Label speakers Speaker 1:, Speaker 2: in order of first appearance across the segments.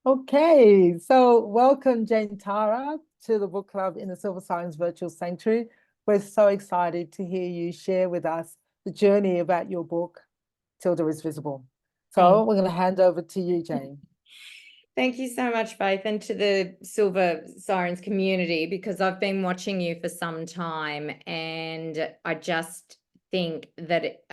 Speaker 1: Okay, so welcome Jane Tara to the book club in the Silver Science Virtual Sanctuary. We're so excited to hear you share with us the journey about your book, Tilda is Visible. So
Speaker 2: Thank,
Speaker 1: we're going to hand over to you, Jane.
Speaker 2: thank you so much, Faith, and to the Silver Sirens community, because I've been watching you for some time, and I just think that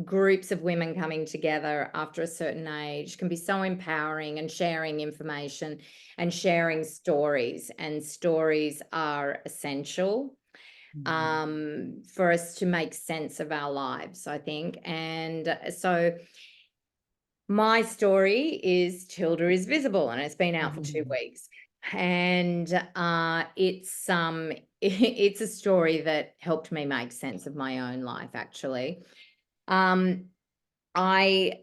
Speaker 2: groups of women coming together after a certain age can be so empowering, and sharing information and sharing stories, and stories are essential for us to make sense of our lives, I think. And so my story is Tilda is Visible, and it's been out for 2 weeks. And it's a story that helped me make sense of my own life, actually. Um, I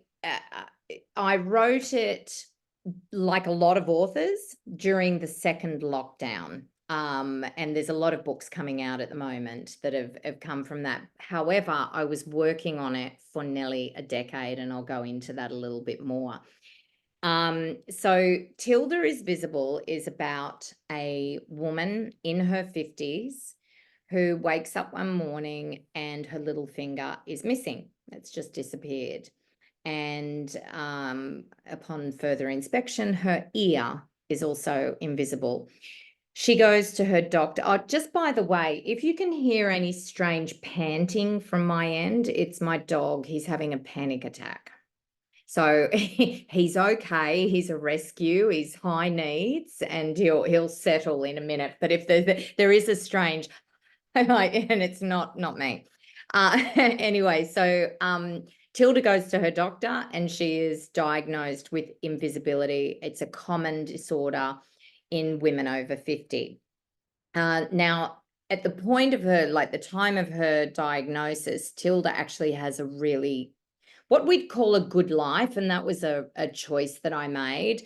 Speaker 2: I wrote it like a lot of authors during the second lockdown. And there's a lot of books coming out at the moment that have come from that. However, I was working on it for nearly a decade, and I'll go into that a little bit more. So Tilda is Visible is about a woman in her 50s who wakes up one morning and her little finger is missing. It's just disappeared. And upon further inspection, her ear is also invisible. She goes to her doctor. Oh, just by the way, if you can hear any strange panting from my end, it's my dog. He's having a panic attack. So he's okay. He's a rescue. He's high needs, and he'll settle in a minute. But if there is a strange, and it's not me. Anyway, so Tilda goes to her doctor, and she is diagnosed with invisibility. It's a common disorder in women over 50. Now, at the point of her, like the time of her diagnosis, Tilda actually has a really, what we'd call a good life, and that was a choice that I made.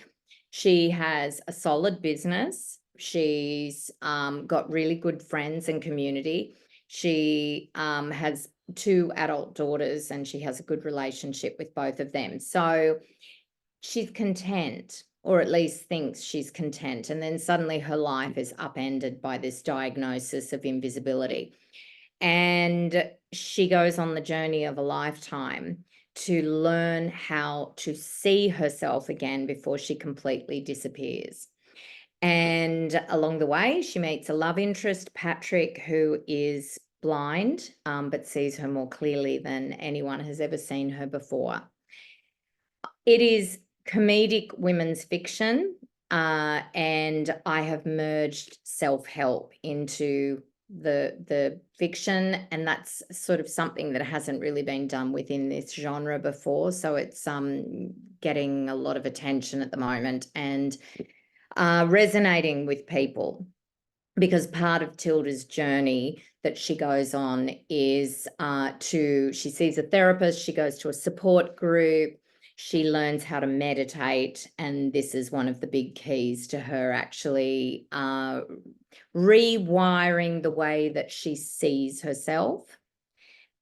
Speaker 2: She has a solid business. She's got really good friends and community. She has 2 adult daughters, and she has a good relationship with both of them. So she's content, or at least thinks she's content. And then suddenly her life is upended by this diagnosis of invisibility. And she goes on the journey of a lifetime to learn how to see herself again before she completely disappears. And along the way, she meets a love interest, Patrick, who is blind, but sees her more clearly than anyone has ever seen her before. It is comedic women's fiction, and I have merged self-help into the fiction, and that's sort of something that hasn't really been done within this genre before. So it's getting a lot of attention at the moment, and resonating with people, because part of Tilda's journey that she goes on is she sees a therapist, she goes to a support group, she learns how to meditate, and this is one of the big keys to her actually rewiring the way that she sees herself,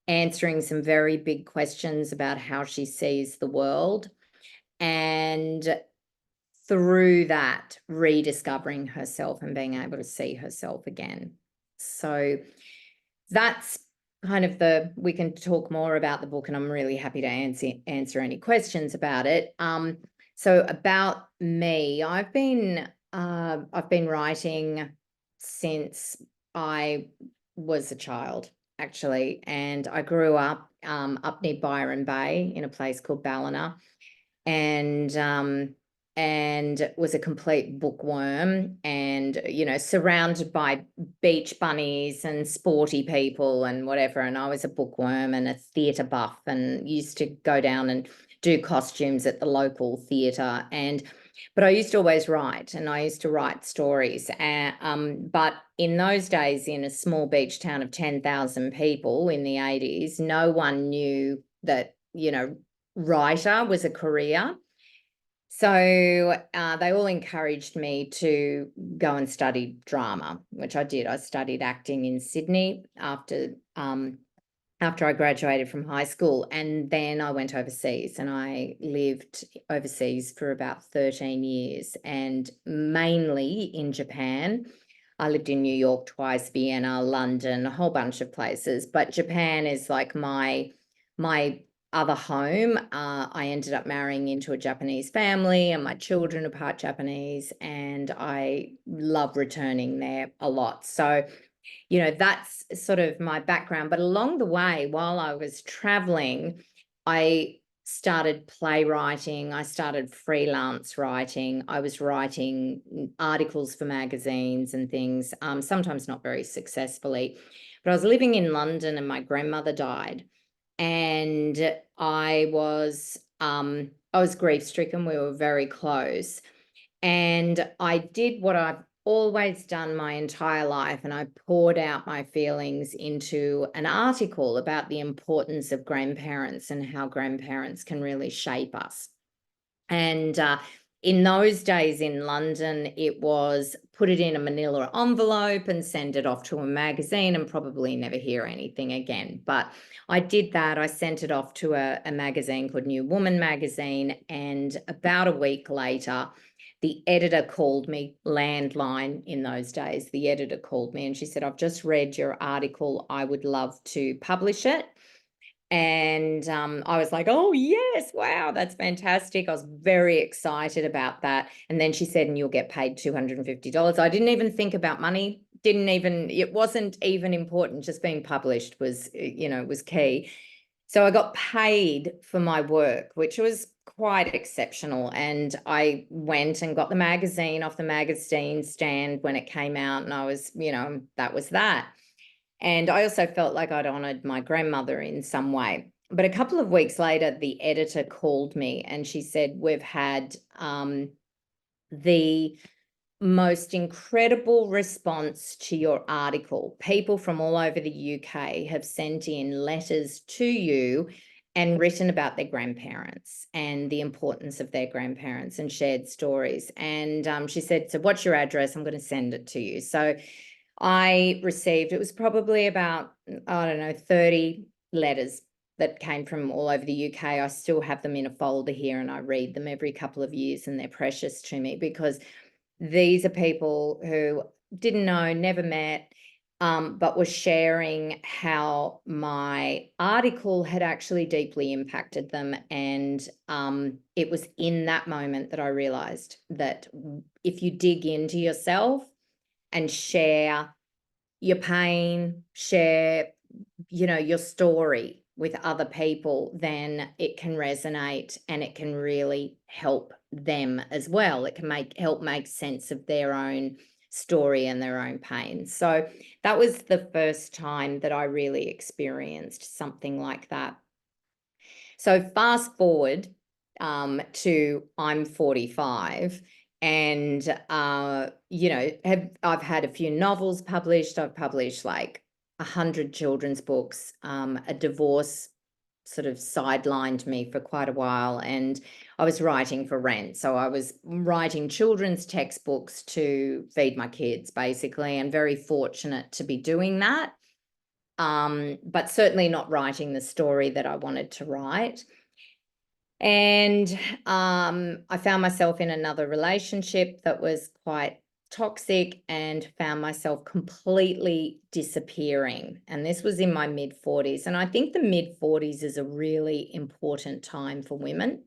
Speaker 2: answering some very big questions about how she sees the world, and through that, rediscovering herself and being able to see herself again. So that's kind of we can talk more about the book, and I'm really happy to answer any questions about it. So about me, I've been writing since I was a child, actually, and I grew up near Byron Bay in a place called Ballina, and was a complete bookworm, and surrounded by beach bunnies and sporty people and whatever. And I was a bookworm and a theatre buff, and used to go down and do costumes at the local theatre. But I used to always write, and I used to write stories. But in those days, in a small beach town of 10,000 people in the 80s, no one knew that writer was a career. So they all encouraged me to go and study drama, which I did. I studied acting in Sydney after after I graduated from high school. And then I went overseas, and I lived overseas for about 13 years, and mainly in Japan. I lived in New York twice, Vienna, London, a whole bunch of places, but Japan is like my other home. I ended up marrying into a Japanese family, and my children are part Japanese, and I love returning there a lot. So, you know, that's sort of my background. But along the way, while I was traveling, I started playwriting. I started freelance writing. I was writing articles for magazines and things, sometimes not very successfully. But I was living in London, and my grandmother died, and I was grief-stricken. We were very close. And I did what I've always done my entire life, and I poured out my feelings into an article about the importance of grandparents and how grandparents can really shape us. And in those days in London, it was put it in a manila envelope and send it off to a magazine and probably never hear anything again. But I did that. I sent it off to a magazine called New Woman magazine, and about a week later, the editor called me, landline in those days. The editor called me and she said, "I've just read your article. I would love to publish it." And I was like, "Oh, yes, wow, that's fantastic." I was very excited about that. And then she said, "And you'll get paid $250. I didn't even think about money. It wasn't even important. Just being published was, was key. So I got paid for my work, which was quite exceptional. And I went and got the magazine off the magazine stand when it came out, and I was, that was that. And I also felt like I'd honored my grandmother in some way. But a couple of weeks later, the editor called me and she said, "We've had the most incredible response to your article. People from all over the UK have sent in letters to you and written about their grandparents and the importance of their grandparents and shared stories." And she said, "So what's your address? I'm going to send it to you." So I received, it was probably about, I don't know, 30 letters that came from all over the UK. I still have them in a folder here, and I read them every couple of years, and they're precious to me because these are people who didn't know, never met, but were sharing how my article had actually deeply impacted them. And it was in that moment that I realized that if you dig into yourself and share your pain, share, your story with other people, then it can resonate and it can really help them as well. It can help make sense of their own story and their own pain. So that was the first time that I really experienced something like that. So fast forward to I'm 45, and I've had a few novels published. I've published like 100 children's books. A divorce sort of sidelined me for quite a while, and I was writing for rent. So I was writing children's textbooks to feed my kids, basically, and very fortunate to be doing that. But certainly not writing the story that I wanted to write. And I found myself in another relationship that was quite toxic, and found myself completely disappearing. And this was in my mid-40s. And I think the mid-40s is a really important time for women.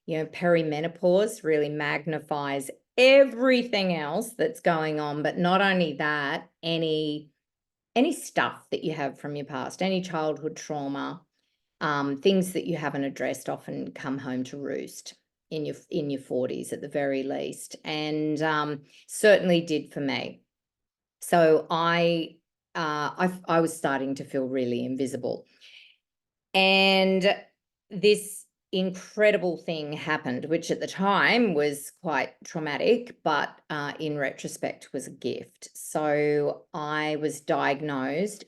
Speaker 2: Perimenopause really magnifies everything else that's going on. But not only that, any stuff that you have from your past, any childhood trauma, things that you haven't addressed often come home to roost in your 40s at the very least, and certainly did for me. So I was starting to feel really invisible, and this incredible thing happened, which at the time was quite traumatic, but in retrospect was a gift. So I was misdiagnosed,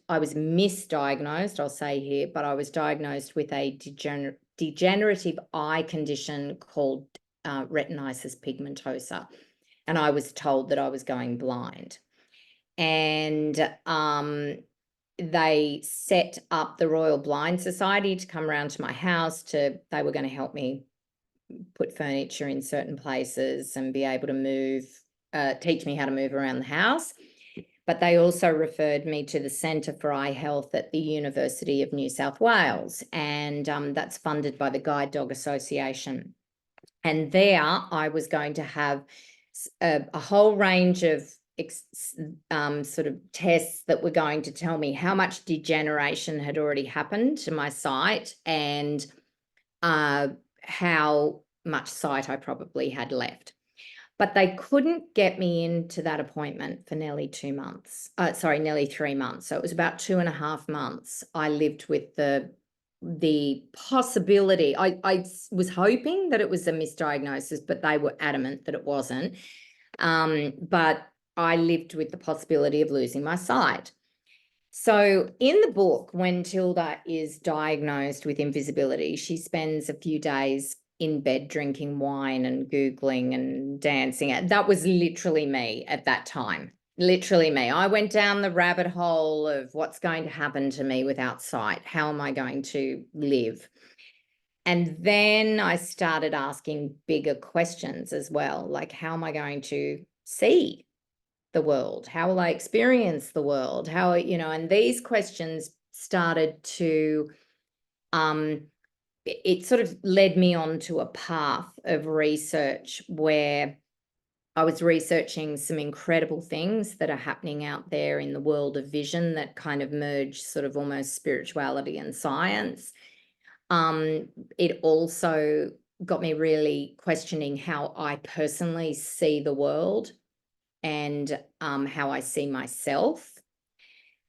Speaker 2: I'll say here, but I was diagnosed with a degenerative eye condition called retinitis pigmentosa. And I was told that I was going blind. And they set up the Royal Blind Society to come around to my house they were going to help me put furniture in certain places and be able to move, teach me how to move around the house. But they also referred me to the Centre for Eye Health at the University of New South Wales, and that's funded by the Guide Dog Association. And there I was going to have a whole range of sort of tests that were going to tell me how much degeneration had already happened to my sight and how much sight I probably had left. But they couldn't get me into that appointment for nearly 2 months. Nearly 3 months. So it was about 2.5 months. I lived with the possibility. I was hoping that it was a misdiagnosis, but they were adamant that it wasn't. But I lived with the possibility of losing my sight. So in the book, when Tilda is diagnosed with invisibility, she spends a few days in bed drinking wine and Googling and dancing. That was literally me at that time. Literally me. I went down the rabbit hole of what's going to happen to me without sight. How am I going to live? And then I started asking bigger questions as well, like how am I going to see the world? How will I experience the world? How, and these questions started to, it sort of led me onto a path of research where I was researching some incredible things that are happening out there in the world of vision that kind of merge sort of almost spirituality and science. It also got me really questioning how I personally see the world and how I see myself.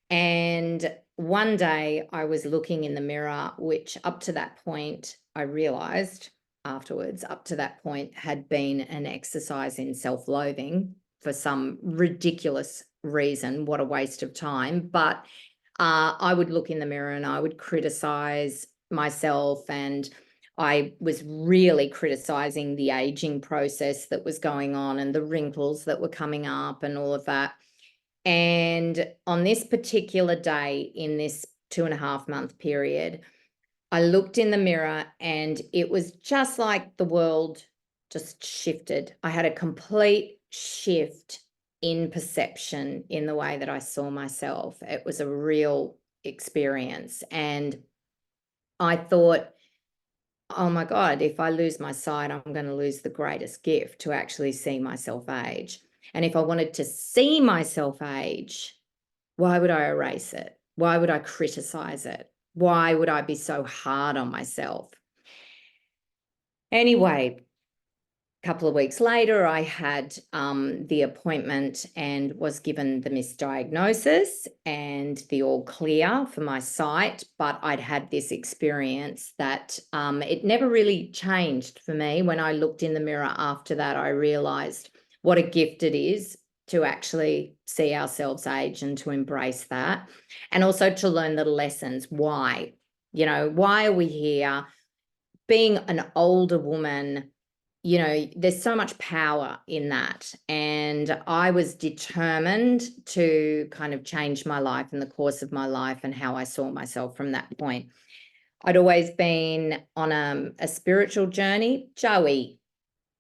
Speaker 2: And one day I was looking in the mirror, which up to that point, I realized afterwards, up to that point had been an exercise in self-loathing for some ridiculous reason. What a waste of time. But I would look in the mirror and I would criticize myself, and I was really criticizing the aging process that was going on and the wrinkles that were coming up and all of that. And on this particular day in this 2.5 month period, I looked in the mirror and it was just like the world just shifted. I had a complete shift in perception in the way that I saw myself. It was a real experience. And I thought, oh my God, if I lose my sight, I'm going to lose the greatest gift, to actually see myself age. And if I wanted to see myself age, why would I erase it? Why would I criticize it? Why would I be so hard on myself? Anyway, a couple of weeks later, I had the appointment and was given the misdiagnosis and the all clear for my sight. But I'd had this experience that it never really changed for me. When I looked in the mirror after that, I realized what a gift it is to actually see ourselves age and to embrace that. And also to learn the lessons. Why? Why are we here? Being an older woman, there's so much power in that. And I was determined to kind of change my life in the course of my life and how I saw myself from that point. I'd always been on a spiritual journey. Joey,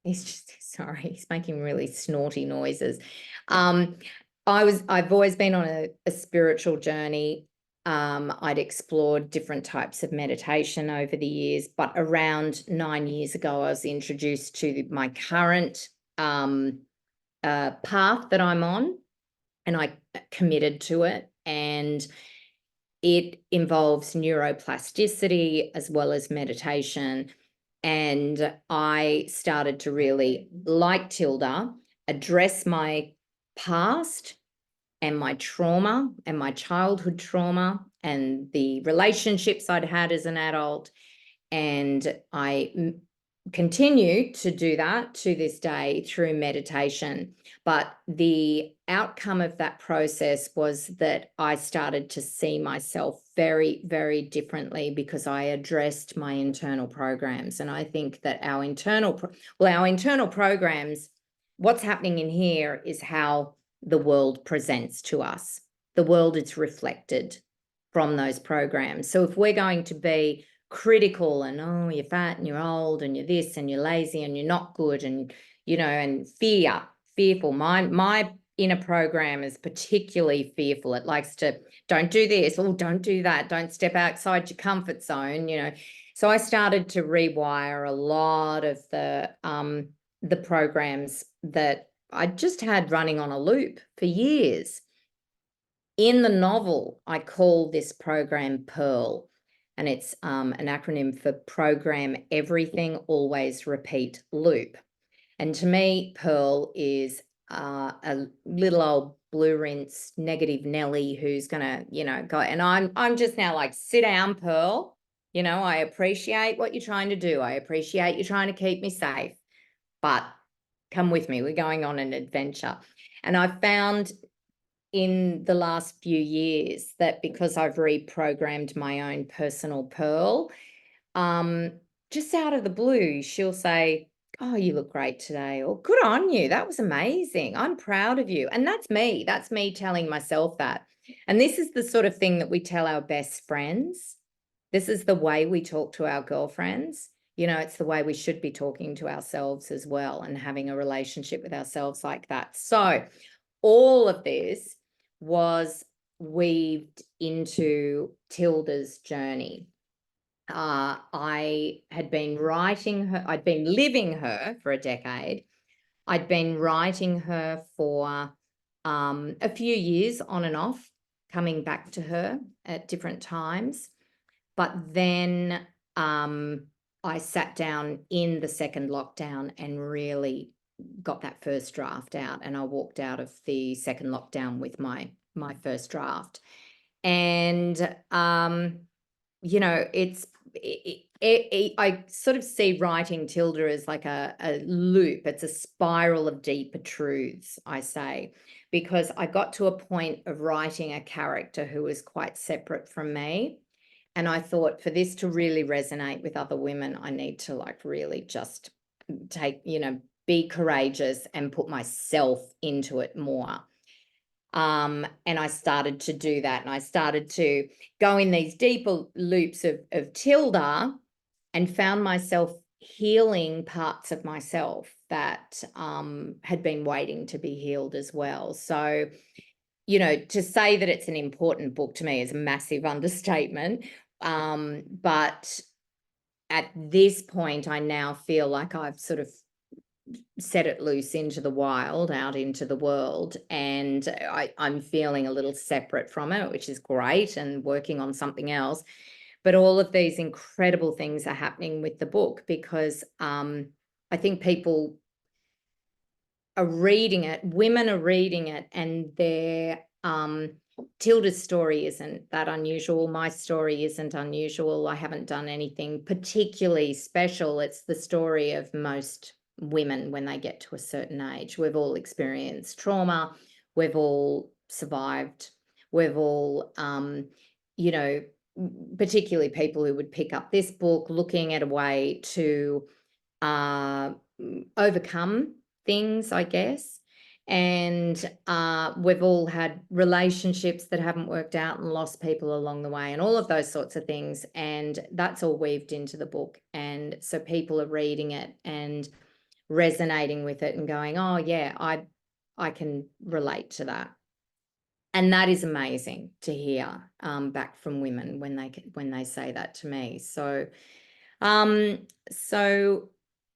Speaker 2: he's making really snorty noises. I've always been on a spiritual journey. I'd explored different types of meditation over the years, but around 9 years ago, I was introduced to my current path that I'm on, and I committed to it. And it involves neuroplasticity as well as meditation. And I started to really, like Tilda, address my past and my trauma and my childhood trauma and the relationships I'd had as an adult. And I continue to do that to this day through meditation. But the outcome of that process was that I started to see myself very, very differently because I addressed my internal programs. And I think that our internal programs, what's happening in here is how the world presents to us. The world is reflected from those programs. So if we're going to be critical and, oh, you're fat and you're old and you're this and you're lazy and you're not good and, you know, and fearful. My inner program is particularly fearful. It likes to, don't do this, or don't do that, don't step outside your comfort zone, you know. So I started to rewire a lot of the programs that I just had running on a loop for years. In the novel, I call this program Pearl, and it's an acronym for Program Everything Always Repeat Loop. And to me, Pearl is a little old blue rinse negative Nelly who's gonna, you know, go. And I'm just now like, sit down, Pearl. You know, I appreciate what you're trying to do. I appreciate you trying to keep me safe, but come with me. We're going on an adventure. And I found in the last few years that because I've reprogrammed my own personal Pearl, just out of the blue, she'll say, oh, you look great today, or good on you. That was amazing. I'm proud of you. And that's me. That's me telling myself that. And this is the sort of thing that we tell our best friends. This is the way we talk to our girlfriends. You know, it's the way we should be talking to ourselves as well and having a relationship with ourselves like that. So all of this was weaved into Tilda's journey. I had been writing her, I'd been living her for a decade. I'd been writing her for a few years on and off, coming back to her at different times. But then I sat down in the second lockdown and really got that first draft out, and I walked out of the second lockdown with my first draft. And you know, I sort of see writing Tilda as like a loop. It's a spiral of deeper truths, I say, because I got to a point of writing a character who was quite separate from me. And I thought, for this to really resonate with other women, I need to like really just take, you know, be courageous and put myself into it more. And I started to do that. And I started to go in these deeper loops of Tilda and found myself healing parts of myself that had been waiting to be healed as well. So, you know, to say that it's an important book to me is a massive understatement. But at this point, I now feel like I've sort of set it loose into the wild, out into the world, and I'm feeling a little separate from it, which is great, and working on something else. But all of these incredible things are happening with the book because I think people are reading it, women are reading it, and they're Tilda's story isn't that unusual. My story isn't unusual. I haven't done anything particularly special. It's the story of most women when they get to a certain age. We've all experienced trauma. We've all survived. We've all, you know, particularly people who would pick up this book looking at a way to overcome things, I guess. And we've all had relationships that haven't worked out and lost people along the way and all of those sorts of things. And that's all weaved into the book. And so people are reading it and resonating with it and going, oh yeah, I can relate to that. And that is amazing to hear back from women when they say that to me. So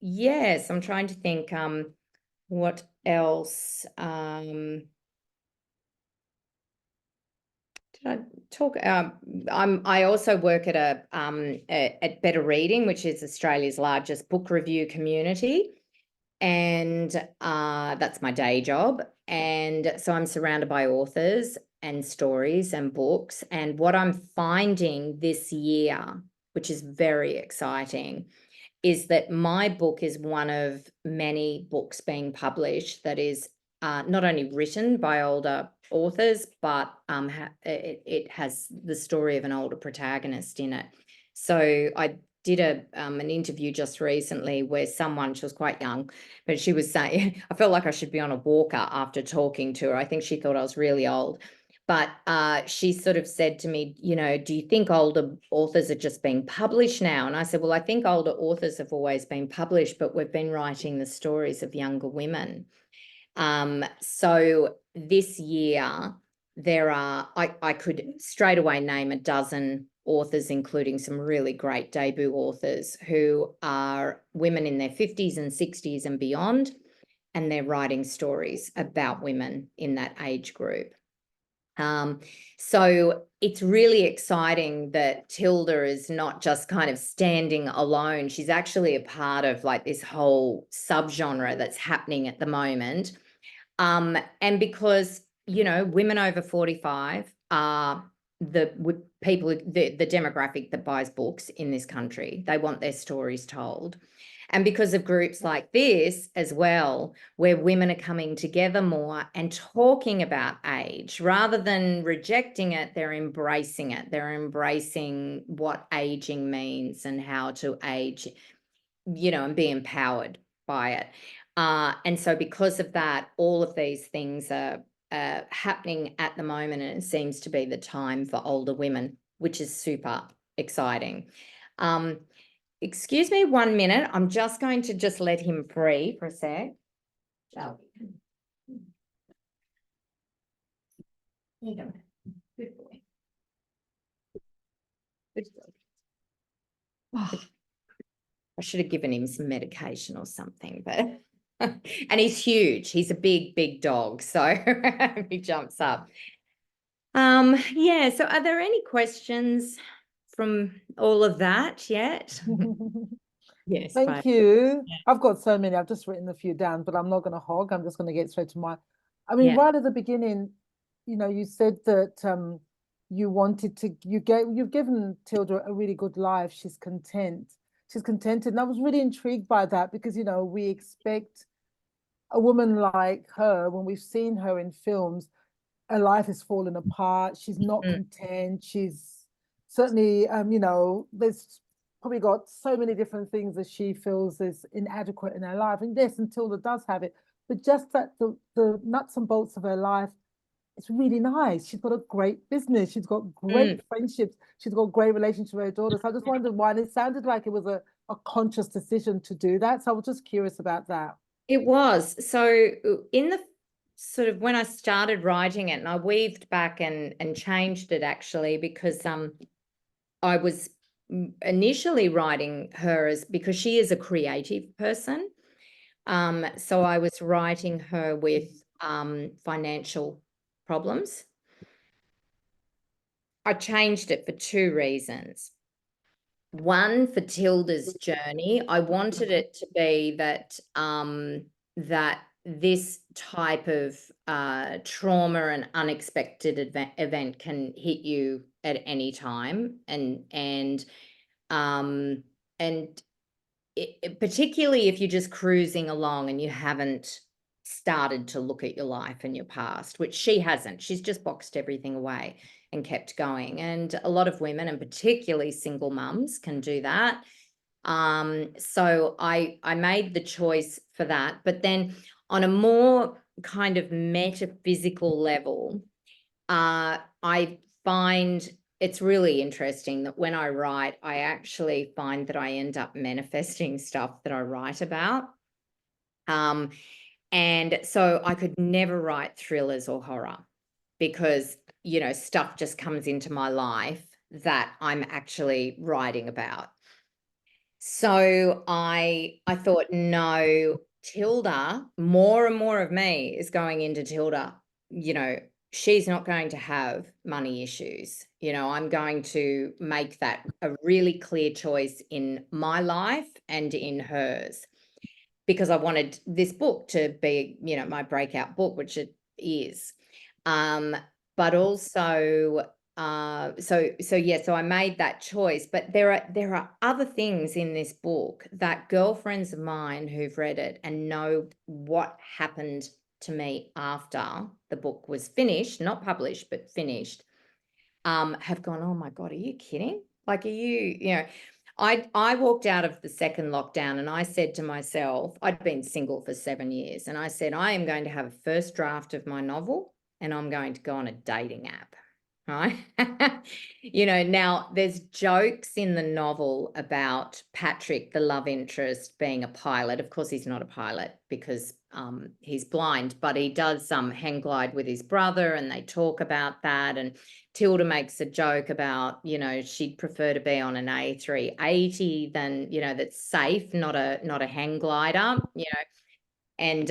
Speaker 2: yes, I'm trying to think what else. Did I talk? I also work at at Better Reading, which is Australia's largest book review community, and that's my day job. And so I'm surrounded by authors and stories and books. And what I'm finding this year, which is very exciting, is that my book is one of many books being published that is not only written by older authors, but it has the story of an older protagonist in it. So I did an interview just recently where someone, she was quite young, but she was saying, I felt like I should be on a walker after talking to her. I think she thought I was really old. But she sort of said to me, you know, do you think older authors are just being published now? And I said, well, I think older authors have always been published, but we've been writing the stories of younger women. So this year, there are, I could straight away name a dozen authors, including some really great debut authors who are women in their 50s and 60s and beyond, and they're writing stories about women in that age group. So it's really exciting that Tilda is not just kind of standing alone. She's actually a part of like this whole subgenre that's happening at the moment. And because, you know, women over 45 are the demographic that buys books in this country. They want their stories told. And because of groups like this as well, where women are coming together more and talking about age, rather than rejecting it, they're embracing it. They're embracing what aging means and how to age, you know, and be empowered by it. And so because of that, all of these things are happening at the moment, and it seems to be the time for older women, which is super exciting. Excuse me 1 minute. I'm just going to just let him free for a sec. Shall we? Here you go. Good boy. Good boy. Oh, I should have given him some medication or something, but and he's huge. He's a big, big dog, so he jumps up. Yeah, so are there any questions from all of that yet? Yes.
Speaker 1: Thank you. I've got so many. I've just written a few down, but I'm not going to hog. I'm just going to get straight to mine. I mean,
Speaker 2: Yeah.
Speaker 1: right at the beginning, you know, you said that you wanted to, you've given Tilda a really good life. She's content. She's contented. And I was really intrigued by that because, you know, we expect a woman like her, when we've seen her in films, her life has fallen apart. She's not content. She's certainly, you know, there's probably got so many different things that she feels is inadequate in her life. And yes, and Tilda does have it, but just that the nuts and bolts of her life, it's really nice. She's got a great business. She's got great friendships. She's got great relationship with her daughter. So I just wondered why. And it sounded like it was a conscious decision to do that. So I was just curious about that.
Speaker 2: It was. So in the sort of when I started writing it, and I weaved back and changed it actually, because I was initially writing her as, because she is a creative person. So I was writing her with financial problems. I changed it for two reasons. One, for Tilda's journey, I wanted it to be that that this type of trauma and unexpected event can hit you at any time, and particularly if you're just cruising along and you haven't started to look at your life and your past, which she hasn't. She's just boxed everything away and kept going. And a lot of women, and particularly single mums, can do that. So I made the choice for that. But then on a more kind of metaphysical level, I find it's really interesting that when I write, I actually find that I end up manifesting stuff that I write about. And so I could never write thrillers or horror because, you know, stuff just comes into my life that I'm actually writing about. So I thought, no, Tilda, more and more of me is going into Tilda, you know, she's not going to have money issues. You know, I'm going to make that a really clear choice in my life and in hers, because I wanted this book to be, you know, my breakout book, which it is. But also, so I made that choice. But there are other things in this book that girlfriends of mine who've read it and know what happened to me after the book was finished, not published, but finished, have gone, oh my God, are you kidding? Like, are you know, I walked out of the second lockdown and I said to myself, I'd been single for 7 years, and I said, I am going to have a first draft of my novel and I'm going to go on a dating app, right? You know, now there's jokes in the novel about Patrick, the love interest, being a pilot. Of course, he's not a pilot because he's blind, but he does hang glide with his brother, and they talk about that. And Tilda makes a joke about, you know, she'd prefer to be on an A380 than, you know, that's safe, not a hang glider, you know. And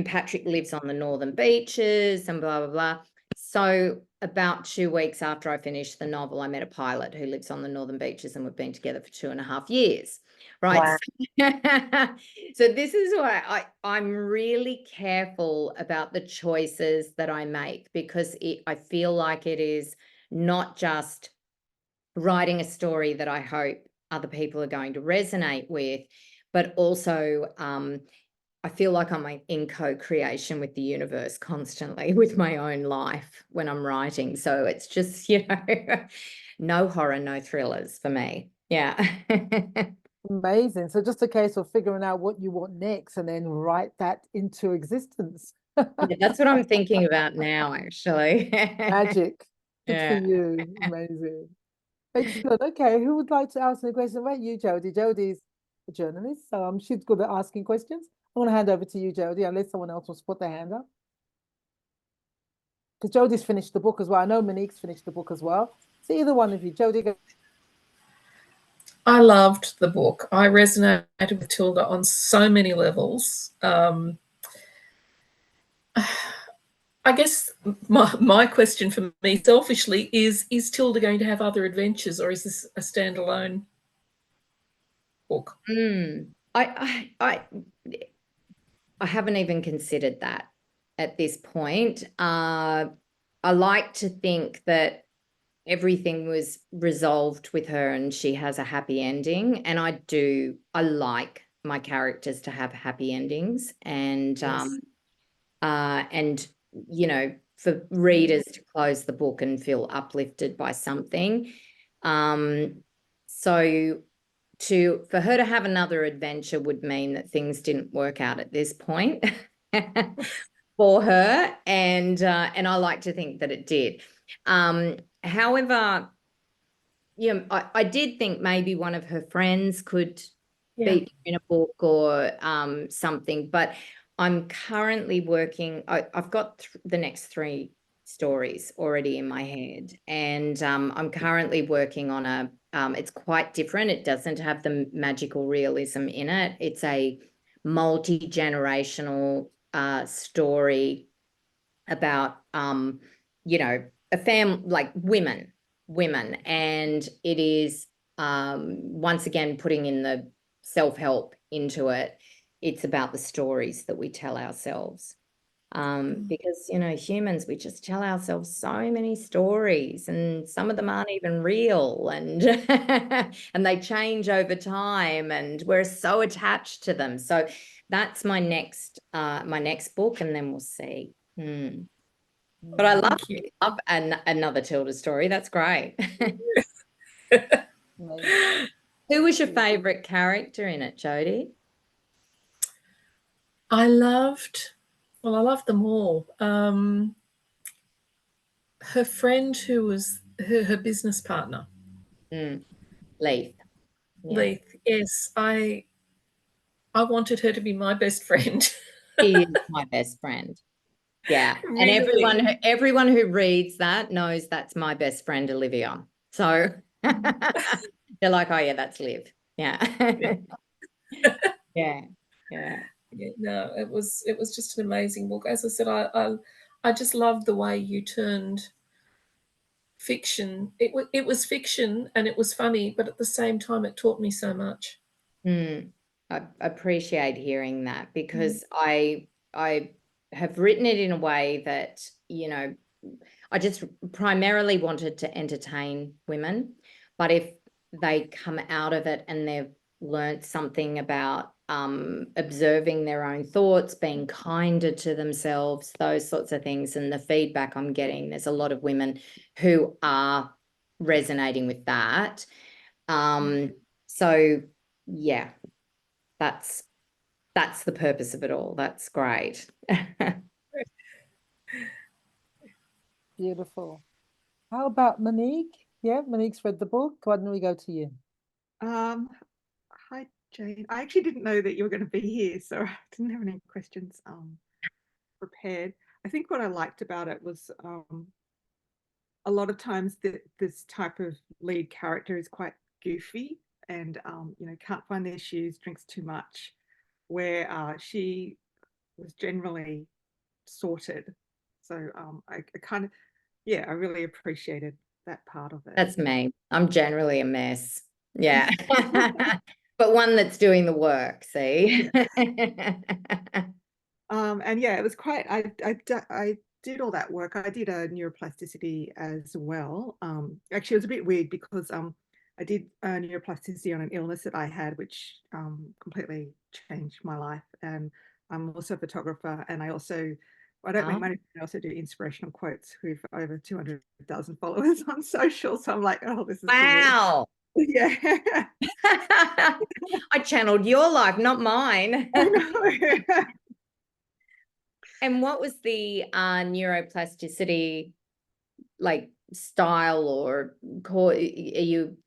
Speaker 2: Patrick lives on the northern beaches and blah, blah, blah. So about 2 weeks after I finished the novel, I met a pilot who lives on the northern beaches, and we've been together for 2.5 years. Right.
Speaker 1: Wow.
Speaker 2: So this is why I'm really careful about the choices that I make, because I feel like it is not just writing a story that I hope other people are going to resonate with, but also I feel like I'm in co-creation with the universe constantly with my own life when I'm writing. So it's just, you know, no horror, no thrillers for me. Yeah.
Speaker 1: Amazing. So just a case of figuring out what you want next and then write that into existence.
Speaker 2: Yeah, that's what I'm thinking about now, actually.
Speaker 1: Magic. Good for
Speaker 2: Yeah.
Speaker 1: you. Amazing. Excellent. Okay, who would like to ask the question? About you, Jodie. Jodie's a journalist, so she's good at asking questions. I'm going to hand over to you, Jodie, unless someone else wants to put their hand up. Because Jodie's finished the book as well. I know Monique's finished the book as well. So either one of you, Jodie, go.
Speaker 3: I loved the book. I resonated with Tilda on so many levels. I guess my question for me selfishly is Tilda going to have other adventures, or is this a standalone book?
Speaker 2: I haven't even considered that at this point. I like to think that everything was resolved with her and she has a happy ending. And I like my characters to have happy endings. And
Speaker 3: Yes.
Speaker 2: and you know, for readers to close the book and feel uplifted by something. So for her to have another adventure would mean that things didn't work out at this point for her, and I like to think that it did. However, you know, I did think maybe one of her friends could be in a book or something, but I'm currently working. I've got the next 3 stories already in my head, and I'm currently working on a. It's quite different. It doesn't have the magical realism in it. It's a multi-generational story about you know, a family, like women, and it is once again putting in the self-help into it. It's about the stories that we tell ourselves, because, you know, humans, we just tell ourselves so many stories, and some of them aren't even real, and and they change over time, and we're so attached to them. So that's my next book, and then we'll see. But I love another Tilda story. That's great. Who was your favorite character in it, Jodie?
Speaker 3: I loved them all. Her friend, who was her business partner,
Speaker 2: Leith.
Speaker 3: Yeah. Leith. Yes, I wanted her to be my best friend.
Speaker 2: She is my best friend. Yeah. Really? And everyone who reads that knows that's my best friend, Olivia. So they're like, oh yeah, that's Liv. Yeah. Yeah.
Speaker 3: No, it was just an amazing book. As I said, I just loved the way you turned fiction. It was fiction and it was funny, but at the same time, it taught me so much.
Speaker 2: I appreciate hearing that, because I have written it in a way that, you know, I just primarily wanted to entertain women, but if they come out of it and they've learned something about observing their own thoughts, being kinder to themselves, those sorts of things, and the feedback I'm getting, there's a lot of women who are resonating with that. So yeah, that's the purpose of it all. That's great.
Speaker 1: Beautiful. How about Monique? Yeah, Monique's read the book. Why don't we go to you?
Speaker 4: Hi, Jane. I actually didn't know that you were going to be here, so I didn't have any questions prepared. I think what I liked about it was a lot of times this type of lead character is quite goofy and can't find their shoes, drinks too much, where she was generally sorted. So I kind of, I really appreciated that part of it.
Speaker 2: That's me. I'm generally a mess. Yeah. But one that's doing the work, see?
Speaker 4: And yeah, it was quite, I did all that work. I did a neuroplasticity as well. Actually, it was a bit weird because I did neuroplasticity on an illness that I had, which completely changed my life. And I'm also a photographer, and I don't make money. I also do inspirational quotes with over 200,000 followers on social. So I'm like, oh, this is
Speaker 2: Wow.
Speaker 4: yeah.
Speaker 2: I channeled your life, not mine.
Speaker 4: I know.
Speaker 2: And what was the neuroplasticity like style, or are you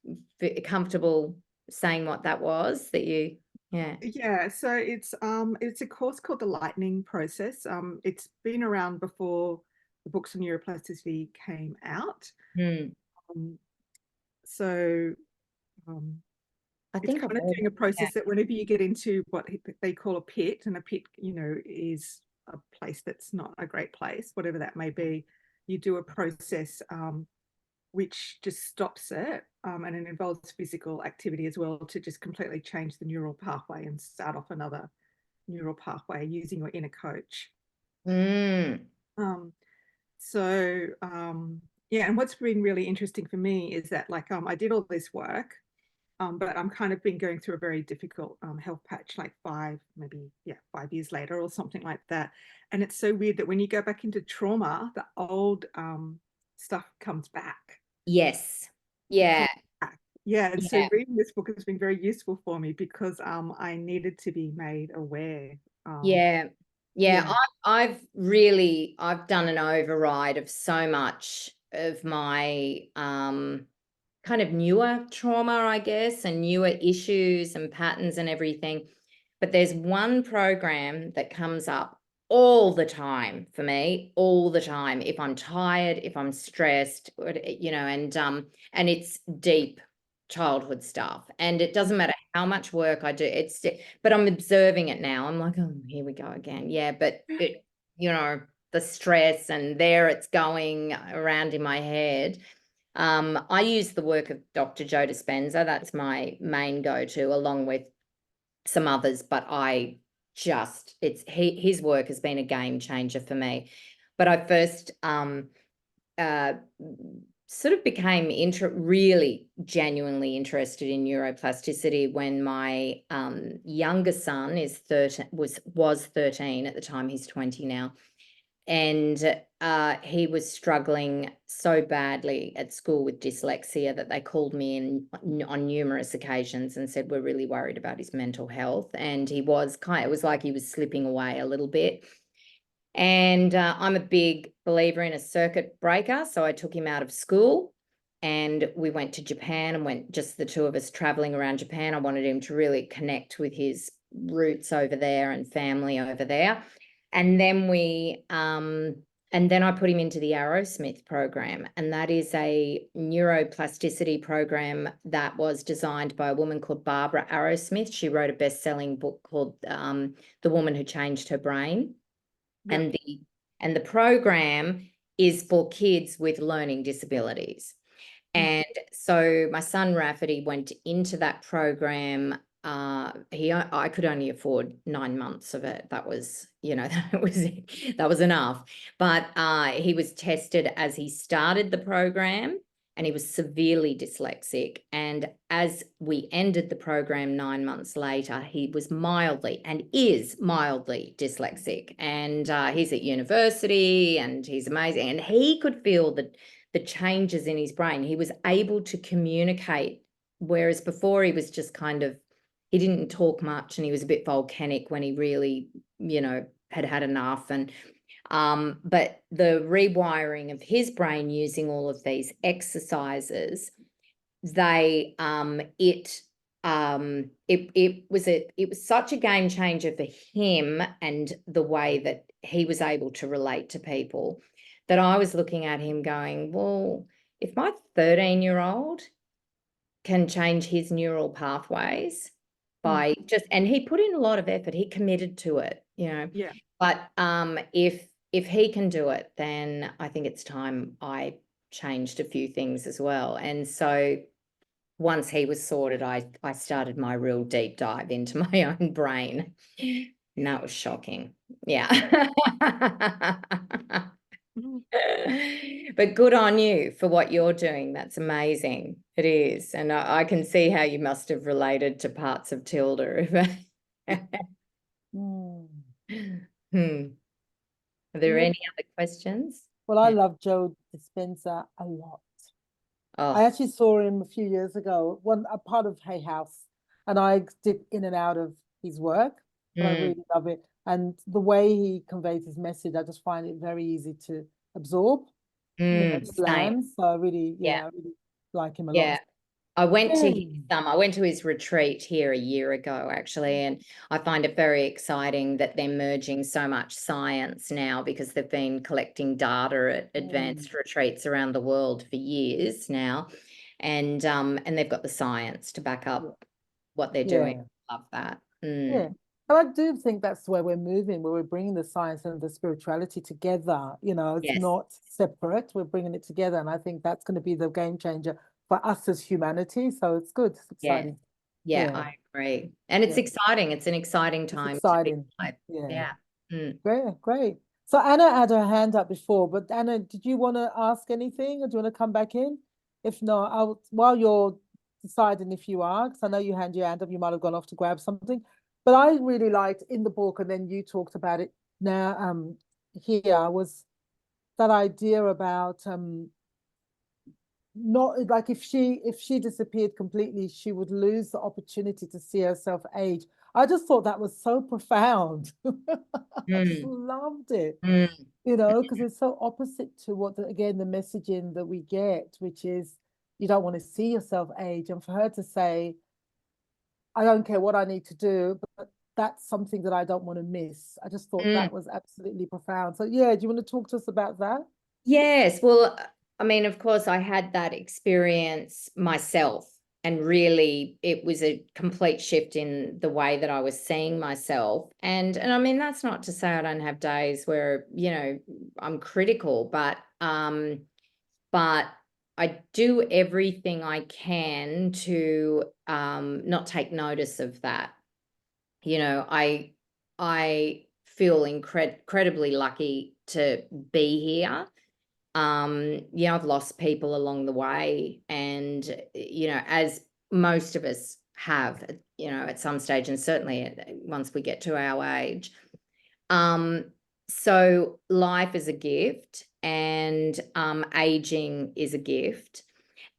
Speaker 2: comfortable saying what that was that you,
Speaker 4: Yeah, so it's a course called the Lightning Process. It's been around before the books on neuroplasticity came out. So
Speaker 2: I
Speaker 4: it's
Speaker 2: think
Speaker 4: kind of doing a process that whenever you get into what they call a pit, and a pit, is a place that's not a great place, whatever that may be, you do a process which just stops it, and it involves physical activity as well to just completely change the neural pathway and start off another neural pathway using your inner coach. Yeah, and what's been really interesting for me is that I did all this work, but I'm kind of been going through a very difficult health patch, like 5 years later or something like that. And it's so weird that when you go back into trauma, the old stuff comes back.
Speaker 2: Yes. Yeah.
Speaker 4: Yeah. And so reading this book has been very useful for me because I needed to be made aware.
Speaker 2: I've done an override of so much of my kind of newer trauma, I guess, and newer issues and patterns and everything. But there's one program that comes up all the time for me, all the time. If I'm tired, if I'm stressed, and it's deep childhood stuff. And it doesn't matter how much work I do, but I'm observing it now. I'm like, oh, here we go again. Yeah, but the stress, and there it's going around in my head. I use the work of Dr. Joe Dispenza. That's my main go-to, along with some others, but his work has been a game changer for me. But I first sort of became really genuinely interested in neuroplasticity when my younger son was 13 at the time. He's 20 now. And he was struggling so badly at school with dyslexia that they called me in on numerous occasions and said, we're really worried about his mental health. And it was like he was slipping away a little bit. And I'm a big believer in a circuit breaker. So I took him out of school and we went to Japan, and went just the two of us traveling around Japan. I wanted him to really connect with his roots over there and family over there. And then I put him into the Arrowsmith program, and that is a neuroplasticity program that was designed by a woman called Barbara Arrowsmith. She wrote a best-selling book called The Woman Who Changed Her Brain. Yep. And the program is for kids with learning disabilities. And so my son Rafferty went into that program. I could only afford 9 months of it. That was, that was enough. But he was tested as he started the program, and he was severely dyslexic. And as we ended the program 9 months later, he was mildly dyslexic. And he's at university, and he's amazing. And he could feel the changes in his brain. He was able to communicate, whereas before he was just he didn't talk much, and he was a bit volcanic when he really, had had enough. And But the rewiring of his brain using all of these exercises, it was such a game changer for him and the way that he was able to relate to people, that I was looking at him going, well, if my 13-year-old can change his neural pathways by and he put in a lot of effort, he committed to it,
Speaker 4: Yeah.
Speaker 2: but if he can do it, then I think it's time I changed a few things as well. And so once he was sorted, I started my real deep dive into my own brain, and that was shocking. Yeah. But good on you for what you're doing. That's amazing. It is. And I can see how you must have related to parts of Tilda.
Speaker 1: Mm.
Speaker 2: Are there
Speaker 1: Yeah.
Speaker 2: any other questions?
Speaker 1: Well, I
Speaker 2: Yeah.
Speaker 1: love Joe Dispenza a lot. I
Speaker 2: Oh,
Speaker 1: actually saw him a few years ago, a part of Hay House, and I dip in and out of his work, but I really love it. And the way he conveys his message, I just find it very easy to absorb.
Speaker 2: same.
Speaker 1: Slams. So I really,
Speaker 2: Yeah.
Speaker 1: I really like him a
Speaker 2: Yeah.
Speaker 1: lot.
Speaker 2: I went to
Speaker 1: Yeah.
Speaker 2: his retreat here a year ago, actually, and I find it very exciting that they're merging so much science now, because they've been collecting data at advanced retreats around the world for years now, and they've got the science to back up what they're doing. Love that.
Speaker 1: Yeah. And I do think that's where we're moving, where we're bringing the science and the spirituality together. It's
Speaker 2: Yes.
Speaker 1: not separate. We're bringing it together. And I think that's going to be the game changer for us as humanity. So it's good. It's exciting.
Speaker 2: Yeah,
Speaker 1: Yeah.
Speaker 2: I agree. And it's
Speaker 1: Yeah.
Speaker 2: exciting. It's an exciting
Speaker 1: It's
Speaker 2: time to be
Speaker 1: exciting.
Speaker 2: alive.
Speaker 1: Yeah.
Speaker 2: Yeah.
Speaker 1: Great, great. So Anna had her hand up before, but Anna, did you want to ask anything, or do you want to come back in? If not, while you're deciding if you are, because I know you had your hand up, you might have gone off to grab something. But I really liked in the book, and then you talked about it now, here, was that idea about not like if she disappeared completely, she would lose the opportunity to see herself age. I just thought that was so profound. I just loved it, because it's so opposite to what again the messaging that we get, which is you don't want to see yourself age. And for her to say, I don't care what I need to do, but that's something that I don't want to miss. I just thought that was absolutely profound. So yeah, do you want to talk to us about that?
Speaker 2: Yes. Well, I mean, of course, I had that experience myself, and really it was a complete shift in the way that I was seeing myself. And I mean, that's not to say I don't have days where, I'm critical, but I do everything I can to not take notice of that. I feel incredibly lucky to be here. I've lost people along the way, and as most of us have, at some stage, and certainly once we get to our age. So life is a gift, and aging is a gift,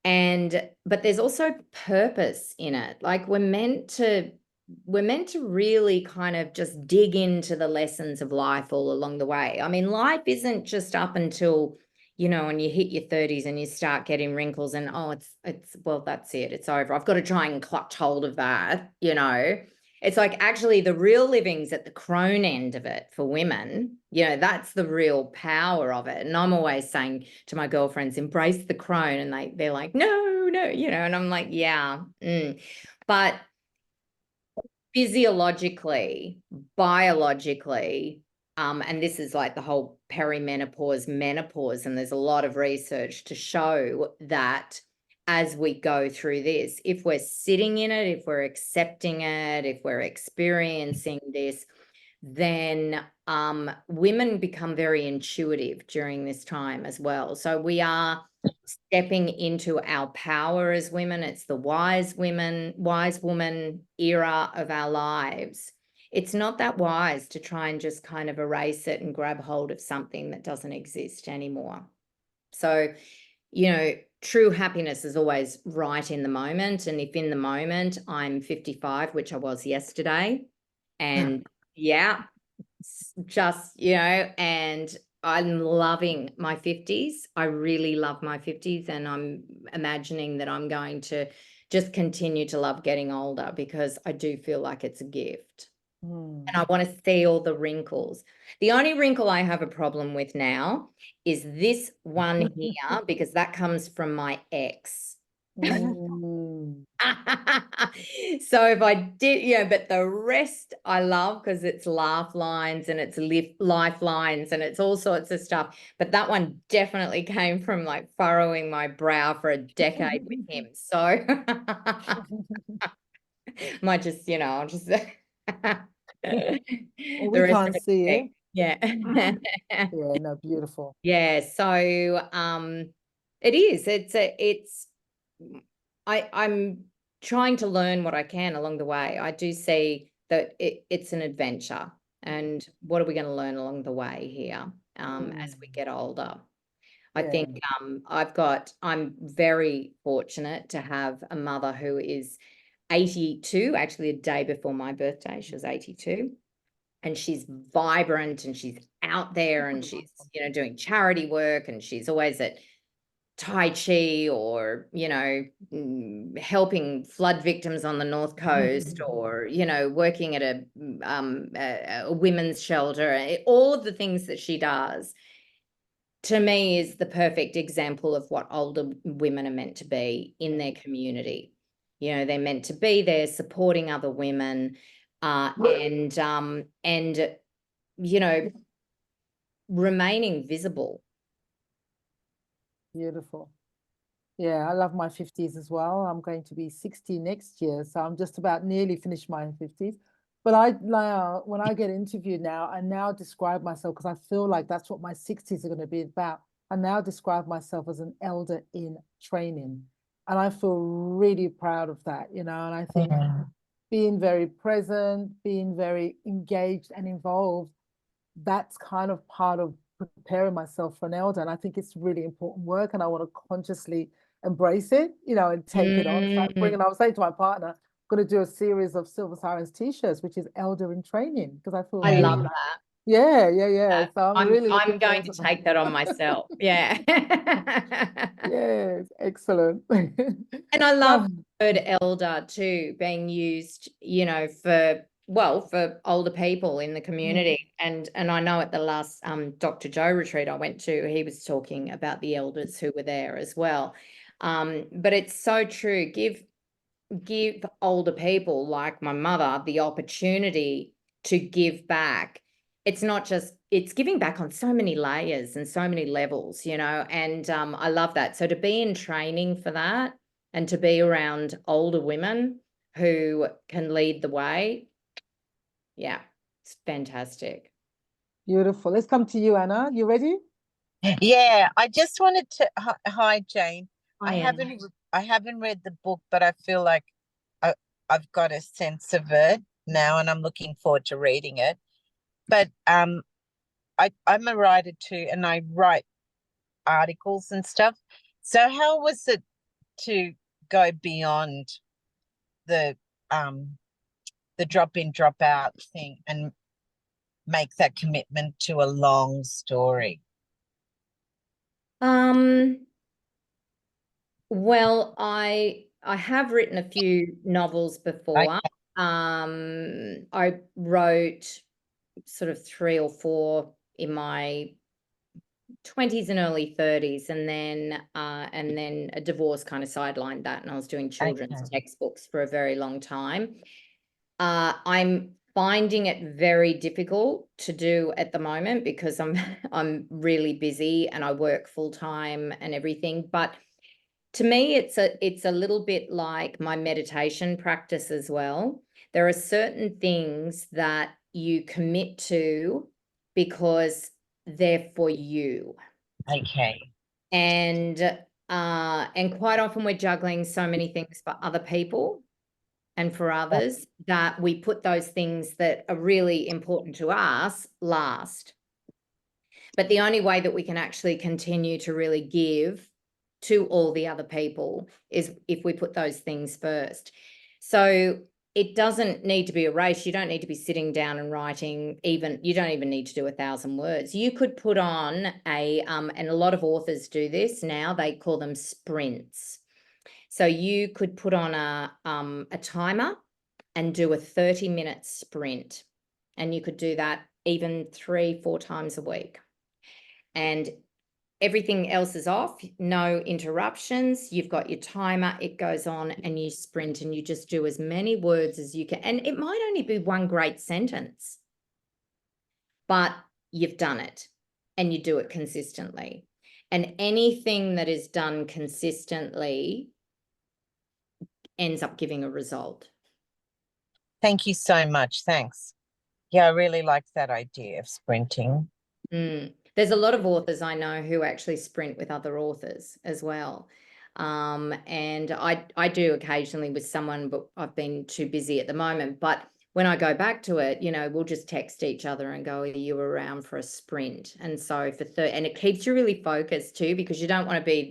Speaker 2: but there's also purpose in it. Like we're meant to really kind of just dig into the lessons of life all along the way. I mean, life isn't just up until, when you hit your 30s and you start getting wrinkles and, well, that's it. It's over. I've got to try and clutch hold of that, It's like actually the real living's at the crone end of it for women. That's the real power of it. And I'm always saying to my girlfriends, embrace the crone. And they're like, no, and I'm like, yeah. But physiologically, biologically, and this is like the whole perimenopause, menopause, and there's a lot of research to show that as we go through this, if we're sitting in it, if we're accepting it, if we're experiencing this, then women become very intuitive during this time as well. So we are stepping into our power as women. It's the wise woman era of our lives. It's not that wise to try and just kind of erase it and grab hold of something that doesn't exist anymore. So, true happiness is always right in the moment. And if in the moment I'm 55, which I was yesterday, and just, you know, and I'm loving my 50s. I really love my 50s, and I'm imagining that I'm going to just continue to love getting older, because I do feel like it's a gift.
Speaker 1: Mm.
Speaker 2: And I want to see all the wrinkles. The only wrinkle I have a problem with now is this one here, because that comes from my ex.
Speaker 1: Mm.
Speaker 2: So if I did, yeah, but the rest I love, because it's laugh lines and it's lifelines and it's all sorts of stuff. But that one definitely came from like furrowing my brow for a decade with him. So might just, you know, I'll just
Speaker 1: Well,
Speaker 2: the
Speaker 1: we
Speaker 2: rest
Speaker 1: can't
Speaker 2: of it,
Speaker 1: see it.
Speaker 2: yeah.
Speaker 1: Yeah, no, beautiful.
Speaker 2: Yeah, so it is. I'm trying to learn what I can along the way. I do see that it's an adventure, and what are we going to learn along the way here as we get older? I
Speaker 1: Yeah.
Speaker 2: think I'm very fortunate to have a mother who is 82, actually a day before my birthday. She was 82. And she's vibrant, and she's out there, and she's, you know, doing charity work, and she's always at Tai Chi, or, you know, helping flood victims on the North Coast, or, you know, working at a women's shelter. All of the things that she does, to me, is the perfect example of what older women are meant to be in their community. You know, they're meant to be there supporting other women, and you know, remaining visible.
Speaker 1: Beautiful. Yeah, I love my 50s as well. I'm going to be 60 next year, so I'm just about nearly finished my 50s. But when I get interviewed now, I now describe myself, because I feel like that's what my 60s are going to be about. I now describe myself as an elder in training. And I feel really proud of that, you know, and I think being very present, being very engaged and involved, that's kind of part of preparing myself for an elder. And I think it's really important work, and I want to consciously embrace it, you know, and take it on. It's like I was saying to my partner, I'm going to do a series of Silver Sirens t-shirts, which is elder in training, because I feel
Speaker 2: I love
Speaker 1: really,
Speaker 2: that.
Speaker 1: yeah. So I'm really
Speaker 2: I'm
Speaker 1: looking
Speaker 2: going
Speaker 1: forward
Speaker 2: to take that on myself. Yeah.
Speaker 1: Yes, excellent.
Speaker 2: And I love
Speaker 1: Now,
Speaker 2: the word elder too, being used, you know, for older people in the community. And I know at the last Dr. Joe retreat I went to, he was talking about the elders who were there as well. But it's so true. Give older people like my mother the opportunity to give back. It's not just, it's giving back on so many layers and so many levels, you know, and I love that. So to be in training for that, and to be around older women who can lead the way, yeah, it's fantastic.
Speaker 1: beautiful. Let's come to you, Anna. You ready?
Speaker 5: Yeah, I just wanted to hi Jane.
Speaker 2: I
Speaker 5: I haven't read the book, but I feel like I've got a sense of it now, and I'm looking forward to reading it. But I'm a writer too, and I write articles and stuff. So how was it to go beyond the drop in, drop out thing and make that commitment to a long story?
Speaker 2: Well, I have written a few novels before. I wrote sort of 3 or 4 in my 20s and early 30s, and then a divorce kind of sidelined that, and I was doing children's textbooks for a very long time. I'm finding it very difficult to do at the moment, because I'm really busy and I work full time and everything. But to me, it's a little bit like my meditation practice as well. There are certain things that you commit to because they're for you.
Speaker 5: Okay.
Speaker 2: And quite often we're juggling so many things for other people and for others, that we put those things that are really important to us last. But the only way that we can actually continue to really give to all the other people is if we put those things first. So it doesn't need to be a race. You don't need to be sitting down and writing you don't even need to do 1,000 words. You could put on and a lot of authors do this now, they call them sprints. So you could put on a timer and do a 30-minute sprint. And you could do that even 3-4 times a week. And everything else is off, no interruptions. You've got your timer, it goes on, and you sprint, and you just do as many words as you can. And it might only be one great sentence, but you've done it and you do it consistently. And anything that is done consistently ends up giving a result.
Speaker 5: Thank you so much. Thanks. Yeah, I really like that idea of sprinting.
Speaker 2: There's a lot of authors I know who actually sprint with other authors as well. And I do occasionally with someone, but I've been too busy at the moment. But when I go back to it, you know, we'll just text each other and go, are you around for a sprint? And so and it keeps you really focused too, because you don't want to be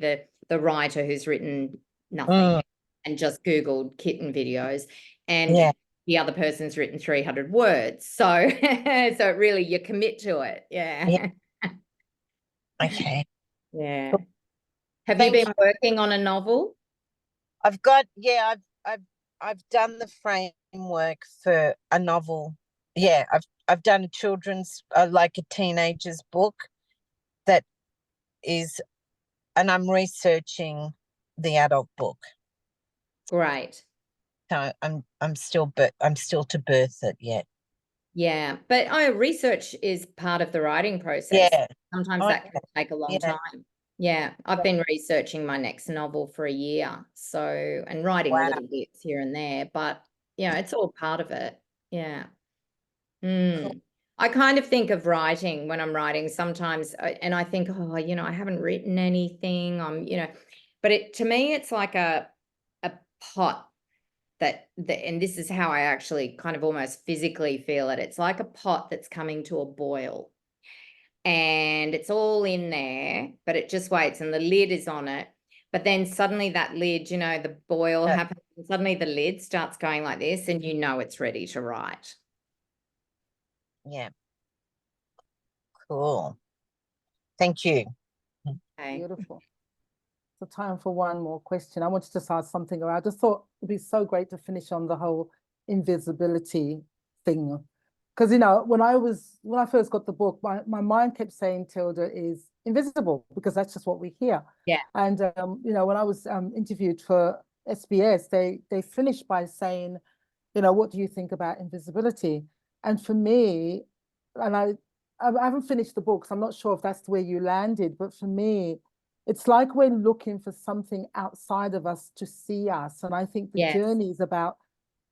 Speaker 2: the writer who's written nothing and just Googled kitten videos. And the other person's written 300 words. So, so really you commit to it. Yeah.
Speaker 5: Okay.
Speaker 2: Yeah. Have you been working on a novel?
Speaker 5: I've done the framework for a novel. Yeah, I've done a children's, like a teenager's book that is, and I'm researching the adult book.
Speaker 2: Great.
Speaker 5: So I'm still to birth it yet.
Speaker 2: Yeah, but research is part of the writing process.
Speaker 5: Yeah.
Speaker 2: Sometimes that can take a long time. Yeah, I've been researching my next novel for a year. So, and writing little bits here and there, but yeah, it's all part of it. Yeah. I kind of think of writing when I'm writing sometimes, and I think, oh, you know, I haven't written anything. But to me, it's like a pot and this is how I actually kind of almost physically feel it. It's like a pot that's coming to a boil. And it's all in there, but it just waits, and the lid is on it. But then suddenly that lid, you know, the boil happens, and suddenly the lid starts going like this, and you know it's ready to write.
Speaker 5: Yeah. Cool. Thank you.
Speaker 2: Okay.
Speaker 1: Beautiful. So time for one more question. I wanted to ask something around. I just thought it'd be so great to finish on the whole invisibility thing. Because, you know, when I first got the book, my mind kept saying Tilda is invisible, because that's just what we hear.
Speaker 2: Yeah.
Speaker 1: And, you know, when I was interviewed for SBS, they finished by saying, you know, what do you think about invisibility? And for me, and I haven't finished the book, so I'm not sure if that's where you landed, but for me, it's like we're looking for something outside of us to see us. And I think the journey is about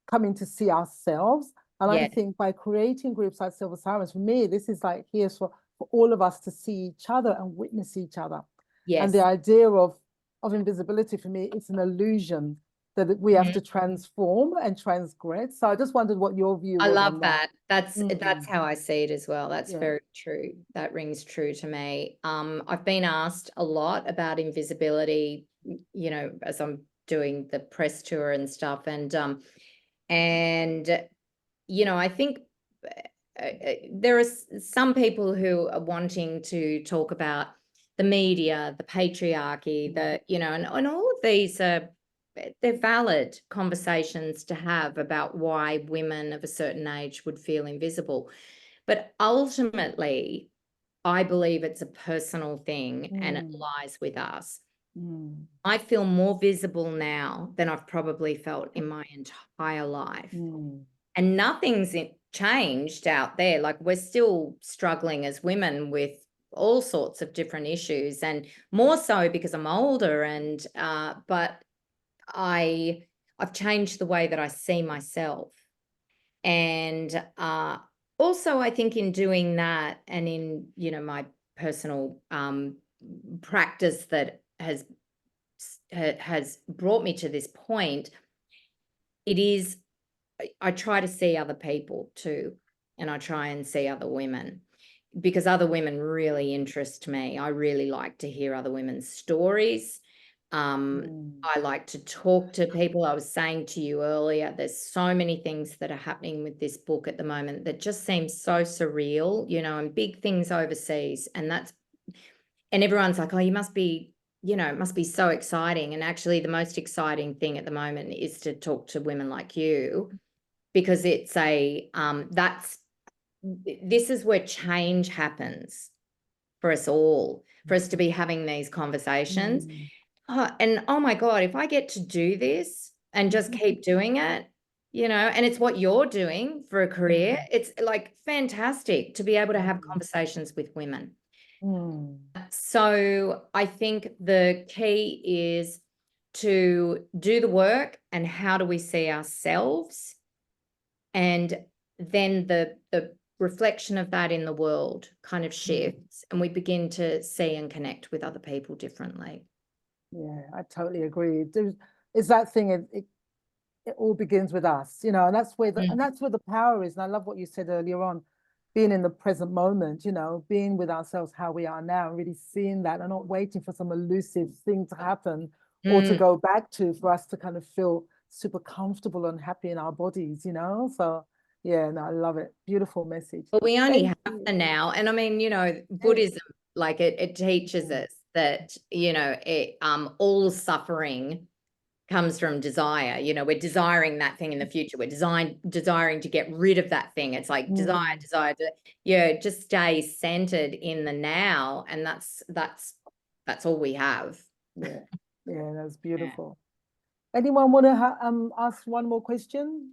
Speaker 1: coming to see ourselves. And I think by creating groups like Silver Sirens, for me, this is like here's for all of us to see each other and witness each other.
Speaker 2: Yes.
Speaker 1: And the idea of invisibility for me, it's an illusion that we have to transform and transgress. So I just wondered what your view was.
Speaker 2: I love
Speaker 1: on
Speaker 2: that. That's how I see it as well. That's
Speaker 1: Yeah.
Speaker 2: very true. That rings true to me. I've been asked a lot about invisibility, you know, as I'm doing the press tour and stuff. And you know, I think there are some people who are wanting to talk about the media, the patriarchy, you know, and all of these are, they're valid conversations to have about why women of a certain age would feel invisible. But ultimately, I believe it's a personal thing and it lies with us. I feel more visible now than I've probably felt in my entire life. And nothing's changed out there. Like, we're still struggling as women with all sorts of different issues, and more so because I'm older, and but I've changed the way that I see myself. And also I think in doing that, and in, you know, my personal practice that has brought me to this point, I try to see other people too, and I try and see other women, because other women really interest me. I really like to hear other women's stories. I like to talk to people. I was saying to you earlier, there's so many things that are happening with this book at the moment that just seem so surreal, you know, and big things overseas. And everyone's like, oh, you must be, you know, it must be so exciting. And actually the most exciting thing at the moment is to talk to women like you, because it's this is where change happens for us all, for us to be having these conversations. And oh my God, if I get to do this and just keep doing it, you know, and it's what you're doing for a career, it's like fantastic to be able to have conversations with women. So I think the key is to do the work, and how do we see ourselves? And then the reflection of that in the world kind of shifts, and we begin to see and connect with other people differently.
Speaker 1: Yeah, I totally agree. It's that thing, it all begins with us, you know, and that's where the power is. And I love what you said earlier on, being in the present moment, you know, being with ourselves how we are now, and really seeing that and not waiting for some elusive thing to happen or to go back to, for us to kind of feel super comfortable and happy in our bodies, you know. So yeah, no, I love it. Beautiful message.
Speaker 2: But we only
Speaker 1: Thank
Speaker 2: have
Speaker 1: you.
Speaker 2: the now. And I mean, you know, Buddhism, like it teaches us that, you know, all suffering comes from desire. You know, we're desiring that thing in the future. We're desiring to get rid of that thing. It's like desire, just stay centered in the now. And that's all we have.
Speaker 1: Yeah, that's beautiful. Anyone want to ask one more question?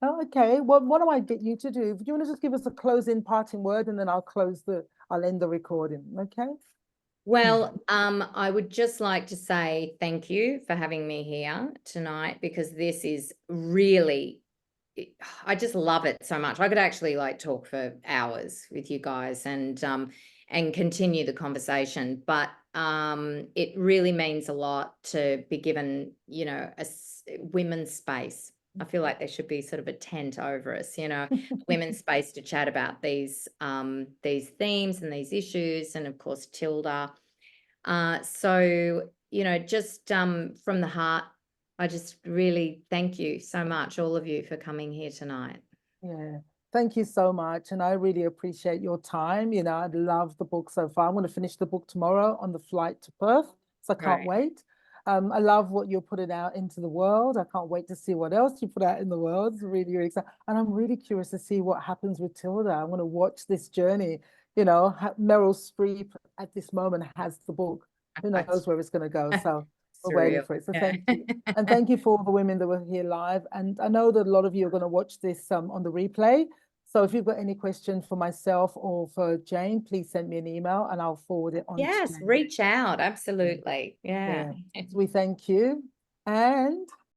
Speaker 1: Oh, okay. Well, what do I get you to do? Do you want to just give us a closing parting word, and then I'll end the recording, okay?
Speaker 2: Well, I would just like to say thank you for having me here tonight, because this is really, I just love it so much. I could actually like talk for hours with you guys and continue the conversation, but it really means a lot to be given, you know, a women's space. I feel like there should be sort of a tent over us, you know, women's space to chat about these themes and these issues, and of course Tilda. So, you know, just from the heart, I just really thank you so much, all of you, for coming here tonight.
Speaker 1: Yeah, thank you so much. And I really appreciate your time. You know, I love the book so far. I'm going to finish the book tomorrow on the flight to Perth, so I can't wait. I love what you're putting out into the world. I can't wait to see what else you put out in the world. It's really, really exciting. And I'm really curious to see what happens with Tilda. I want to watch this journey. You know, Meryl Streep at this moment has the book. Who knows where it's going to go? So we're waiting for it. So thank you. And thank you for all the women that were here live. And I know that a lot of you are going to watch this on the replay. So if you've got any questions for myself or for Jane, please send me an email and I'll forward it on.
Speaker 2: Yes, reach out. Absolutely. Yeah.
Speaker 1: We thank you. And